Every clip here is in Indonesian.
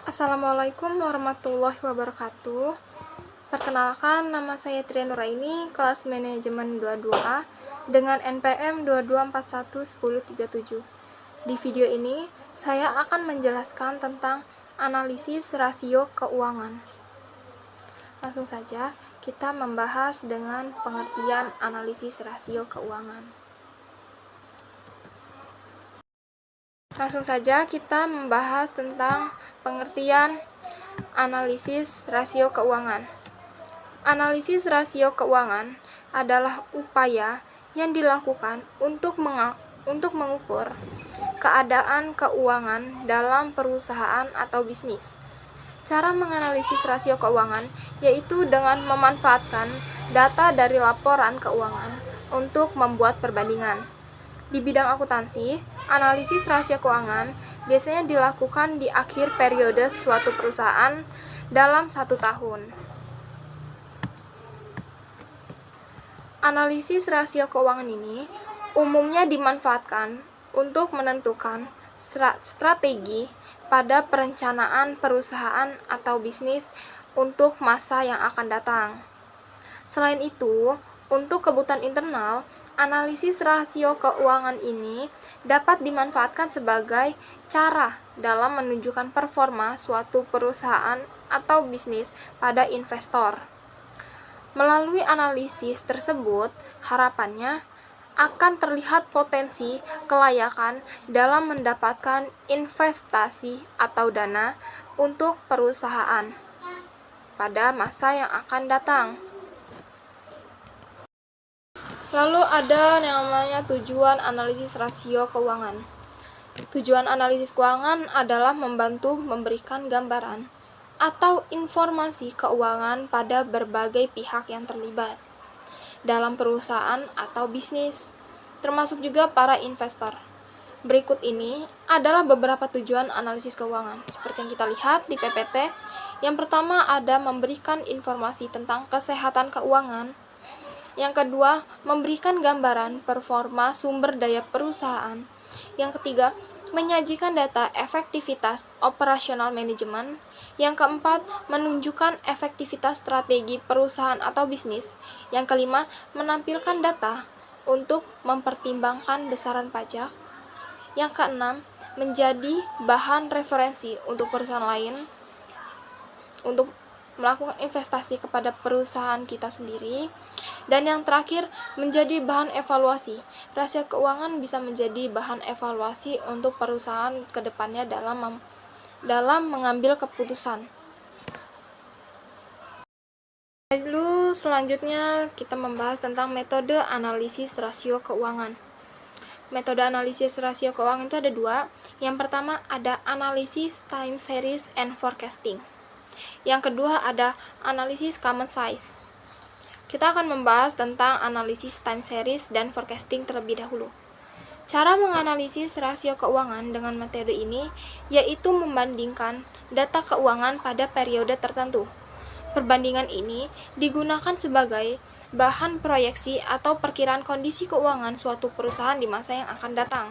Assalamualaikum warahmatullahi wabarakatuh. Perkenalkan, nama saya Tria Nuraini, kelas manajemen 22A dengan NPM 22411037. Di video ini, saya akan menjelaskan tentang analisis rasio keuangan. Langsung saja, kita membahas dengan pengertian analisis rasio keuangan. Langsung saja kita membahas tentang pengertian analisis rasio keuangan. Analisis rasio keuangan adalah upaya yang dilakukan untuk mengukur keadaan keuangan dalam perusahaan atau bisnis. Cara menganalisis rasio keuangan yaitu dengan memanfaatkan data dari laporan keuangan untuk membuat perbandingan. Di bidang akuntansi, analisis rasio keuangan biasanya dilakukan di akhir periode suatu perusahaan dalam 1 tahun. Analisis rasio keuangan ini umumnya dimanfaatkan untuk menentukan strategi pada perencanaan perusahaan atau bisnis untuk masa yang akan datang. Selain itu, untuk kebutuhan internal, analisis rasio keuangan ini dapat dimanfaatkan sebagai cara dalam menunjukkan performa suatu perusahaan atau bisnis pada investor. Melalui analisis tersebut, harapannya akan terlihat potensi kelayakan dalam mendapatkan investasi atau dana untuk perusahaan pada masa yang akan datang. Lalu ada yang namanya tujuan analisis rasio keuangan. Tujuan analisis keuangan adalah membantu memberikan gambaran atau informasi keuangan pada berbagai pihak yang terlibat dalam perusahaan atau bisnis, termasuk juga para investor. Berikut ini adalah beberapa tujuan analisis keuangan. Seperti yang kita lihat di PPT, yang pertama ada memberikan informasi tentang kesehatan keuangan. Yang kedua, memberikan gambaran performa sumber daya perusahaan. Yang ketiga, menyajikan data efektivitas operasional manajemen. Yang keempat, menunjukkan efektivitas strategi perusahaan atau bisnis. Yang kelima, menampilkan data untuk mempertimbangkan besaran pajak. Yang keenam, menjadi bahan referensi untuk perusahaan lain untuk melakukan investasi kepada perusahaan kita sendiri. Dan yang terakhir, menjadi bahan evaluasi. Rasio keuangan bisa menjadi bahan evaluasi untuk perusahaan ke depannya dalam mengambil keputusan. Lalu selanjutnya kita membahas tentang metode analisis rasio keuangan. Metode analisis rasio keuangan itu ada dua. Yang pertama ada analisis time series and forecasting. Yang kedua ada analisis common size. Kita akan membahas tentang analisis time series dan forecasting terlebih dahulu. Cara menganalisis rasio keuangan dengan metode ini yaitu membandingkan data keuangan pada periode tertentu. Perbandingan ini digunakan sebagai bahan proyeksi atau perkiraan kondisi keuangan suatu perusahaan di masa yang akan datang.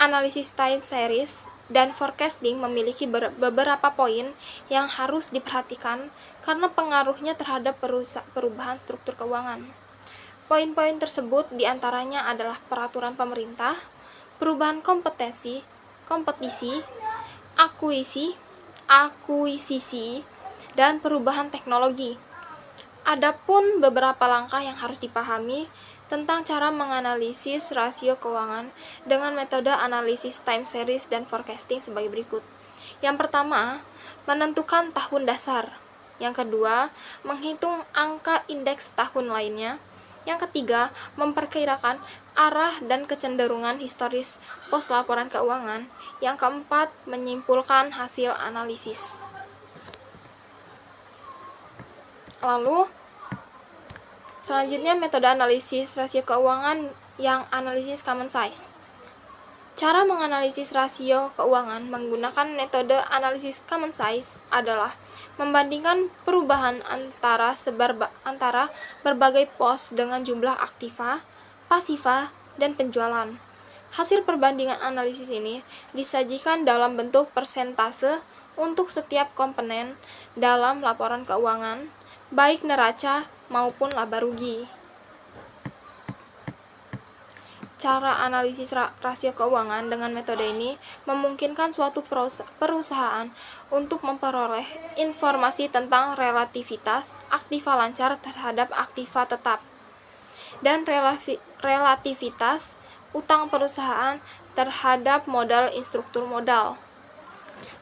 Analisis time series dan forecasting memiliki beberapa poin yang harus diperhatikan karena pengaruhnya terhadap perubahan struktur keuangan. Poin-poin tersebut diantaranya adalah peraturan pemerintah, perubahan kompetisi, akuisisi, dan perubahan teknologi. Adapun beberapa langkah yang harus dipahami tentang cara menganalisis rasio keuangan dengan metode analisis time series dan forecasting sebagai berikut. Yang pertama, menentukan tahun dasar. Yang kedua, menghitung angka indeks tahun lainnya. Yang ketiga, memperkirakan arah dan kecenderungan historis pos laporan keuangan. Yang keempat, menyimpulkan hasil analisis. Lalu, selanjutnya metode analisis rasio keuangan yang analisis common size. Cara menganalisis rasio keuangan menggunakan metode analisis common size adalah membandingkan perubahan antara berbagai pos dengan jumlah aktiva, pasiva, dan penjualan. Hasil perbandingan analisis ini disajikan dalam bentuk persentase untuk setiap komponen dalam laporan keuangan, baik neraca maupun laba rugi. Cara analisis rasio keuangan dengan metode ini memungkinkan suatu perusahaan untuk memperoleh informasi tentang relativitas aktiva lancar terhadap aktiva tetap dan relativitas utang perusahaan terhadap modal instruktur modal.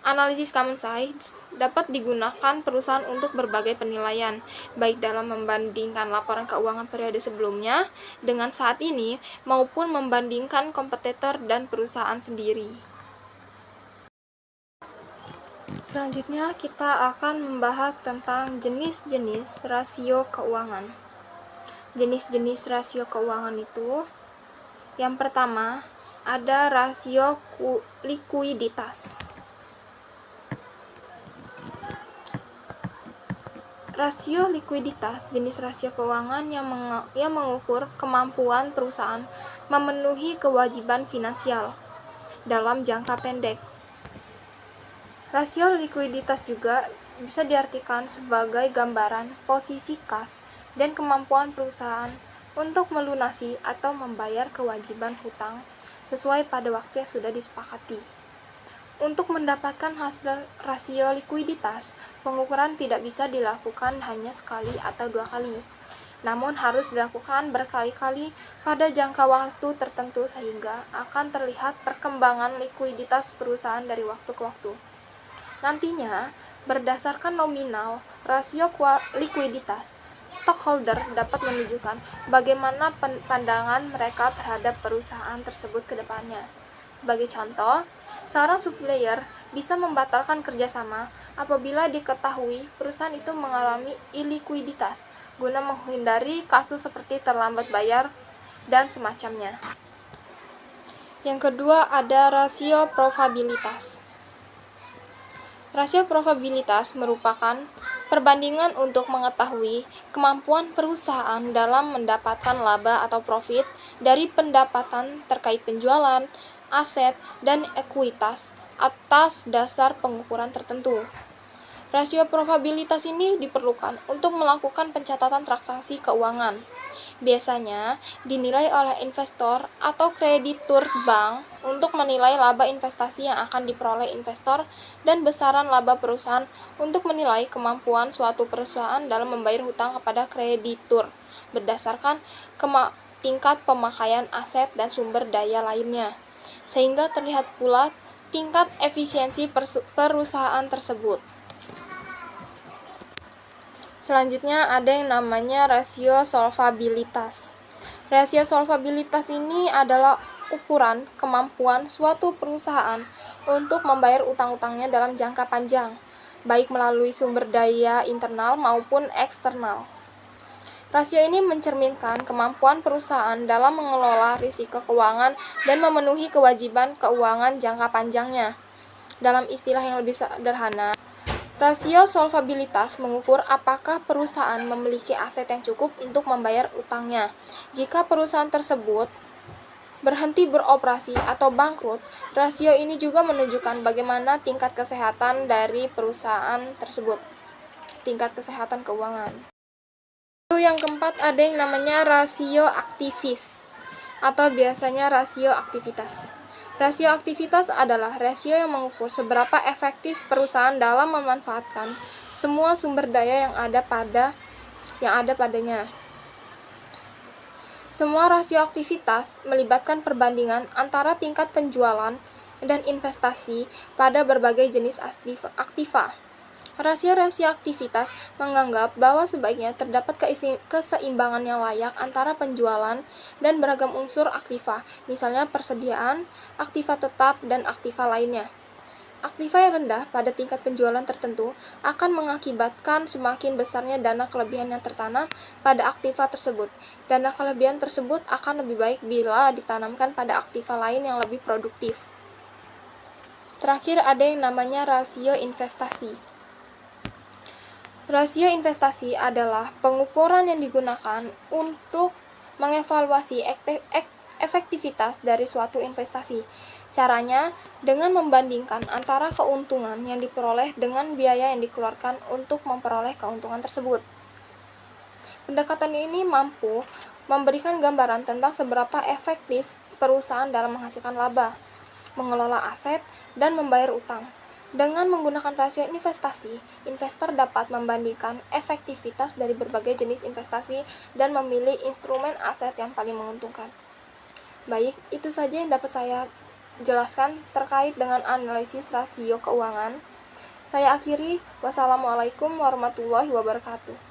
Analisis common size dapat digunakan perusahaan untuk berbagai penilaian, baik dalam membandingkan laporan keuangan periode sebelumnya dengan saat ini maupun membandingkan kompetitor dan perusahaan sendiri. Selanjutnya kita akan membahas tentang jenis-jenis rasio keuangan. Jenis-jenis rasio keuangan itu, yang pertama ada rasio likuiditas. Rasio likuiditas jenis rasio keuangan yang mengukur kemampuan perusahaan memenuhi kewajiban finansial dalam jangka pendek. Rasio likuiditas juga bisa diartikan sebagai gambaran posisi kas dan kemampuan perusahaan untuk melunasi atau membayar kewajiban hutang sesuai pada waktu yang sudah disepakati. Untuk mendapatkan hasil rasio likuiditas, pengukuran tidak bisa dilakukan hanya sekali atau 2 kali, namun harus dilakukan berkali-kali pada jangka waktu tertentu sehingga akan terlihat perkembangan likuiditas perusahaan dari waktu ke waktu. Nantinya, berdasarkan nominal rasio likuiditas, stockholder dapat menunjukkan bagaimana pandangan mereka terhadap perusahaan tersebut ke depannya. Sebagai contoh, seorang supplier bisa membatalkan kerjasama apabila diketahui perusahaan itu mengalami ilikuiditas guna menghindari kasus seperti terlambat bayar dan semacamnya. Yang kedua ada rasio probabilitas. Rasio probabilitas merupakan perbandingan untuk mengetahui kemampuan perusahaan dalam mendapatkan laba atau profit dari pendapatan terkait penjualan, aset, dan ekuitas atas dasar pengukuran tertentu. Rasio probabilitas ini diperlukan untuk melakukan pencatatan transaksi keuangan. Biasanya dinilai oleh investor atau kreditur bank untuk menilai laba investasi yang akan diperoleh investor dan besaran laba perusahaan untuk menilai kemampuan suatu perusahaan dalam membayar hutang kepada kreditur berdasarkan tingkat pemakaian aset dan sumber daya lainnya, sehingga terlihat pula tingkat efisiensi perusahaan tersebut. Selanjutnya ada yang namanya rasio solvabilitas. Rasio solvabilitas ini adalah ukuran kemampuan suatu perusahaan untuk membayar utang-utangnya dalam jangka panjang, baik melalui sumber daya internal maupun eksternal. Rasio ini mencerminkan kemampuan perusahaan dalam mengelola risiko keuangan dan memenuhi kewajiban keuangan jangka panjangnya. Dalam istilah yang lebih sederhana, rasio solvabilitas mengukur apakah perusahaan memiliki aset yang cukup untuk membayar utangnya. Jika perusahaan tersebut berhenti beroperasi atau bangkrut, rasio ini juga menunjukkan bagaimana tingkat kesehatan dari perusahaan tersebut, tingkat kesehatan keuangan. Lalu yang keempat ada yang namanya rasio aktivis atau biasanya rasio aktivitas. Rasio aktivitas adalah rasio yang mengukur seberapa efektif perusahaan dalam memanfaatkan semua sumber daya yang ada padanya. Semua rasio aktivitas melibatkan perbandingan antara tingkat penjualan dan investasi pada berbagai jenis aktiva. Rasio-rasio aktivitas menganggap bahwa sebaiknya terdapat keseimbangan yang layak antara penjualan dan beragam unsur aktiva, misalnya persediaan, aktiva tetap, dan aktiva lainnya. Aktiva yang rendah pada tingkat penjualan tertentu akan mengakibatkan semakin besarnya dana kelebihan yang tertanam pada aktiva tersebut. Dana kelebihan tersebut akan lebih baik bila ditanamkan pada aktiva lain yang lebih produktif. Terakhir ada yang namanya rasio investasi. Rasio investasi adalah pengukuran yang digunakan untuk mengevaluasi efektivitas dari suatu investasi. Caranya dengan membandingkan antara keuntungan yang diperoleh dengan biaya yang dikeluarkan untuk memperoleh keuntungan tersebut. Pendekatan ini mampu memberikan gambaran tentang seberapa efektif perusahaan dalam menghasilkan laba, mengelola aset, dan membayar utang. Dengan menggunakan rasio investasi, investor dapat membandingkan efektivitas dari berbagai jenis investasi dan memilih instrumen aset yang paling menguntungkan. Baik, itu saja yang dapat saya jelaskan terkait dengan analisis rasio keuangan. Saya akhiri, wassalamualaikum warahmatullahi wabarakatuh.